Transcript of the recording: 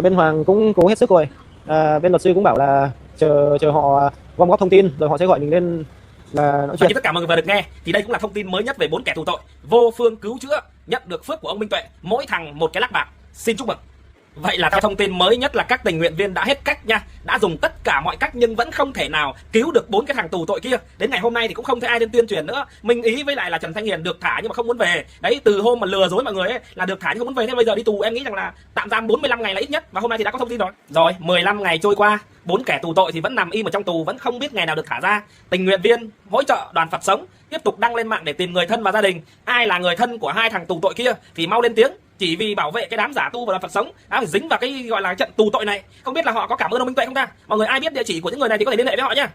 Bên Hoàng cũng cố hết sức rồi. Bên luật sư cũng bảo là chờ họ gom góp thông tin rồi họ sẽ gọi mình lên là nói Và chuyện. như tất cả mọi người vừa được nghe thì đây cũng là thông tin mới nhất về 4 kẻ tù tội vô phương cứu chữa, nhận được phước của ông Minh Tuệ, mỗi thằng một cái lắc bạc. Xin chúc mừng. Vậy là cái thông tin mới nhất là các tình nguyện viên đã hết cách nha, đã dùng tất cả mọi cách nhưng vẫn không thể nào cứu được 4 cái thằng tù tội kia. Đến ngày hôm nay thì cũng không thấy ai lên tuyên truyền nữa. Minh Ý với lại là Trần Thanh Hiền được thả nhưng mà không muốn về. Đấy, từ hôm mà lừa dối mọi người ấy là được thả nhưng không muốn về, thế bây giờ đi tù em nghĩ rằng là tạm giam 45 ngày là ít nhất, và hôm nay thì đã có thông tin rồi. Rồi, 15 ngày trôi qua, 4 kẻ tù tội thì vẫn nằm im ở trong tù, vẫn không biết ngày nào được thả ra. Tình nguyện viên hỗ trợ Đoàn Phật Sống tiếp tục đăng lên mạng để tìm người thân và gia đình. Ai là người thân của hai thằng tù tội kia thì mau lên tiếng. Chỉ vì bảo vệ cái đám giả tu và Đoàn Phật Sống đã phải dính vào cái gọi là trận tù tội này. Không biết là họ có cảm ơn ông Minh Tuệ không ta? Mọi người ai biết địa chỉ của những người này thì có thể liên hệ với họ nhé.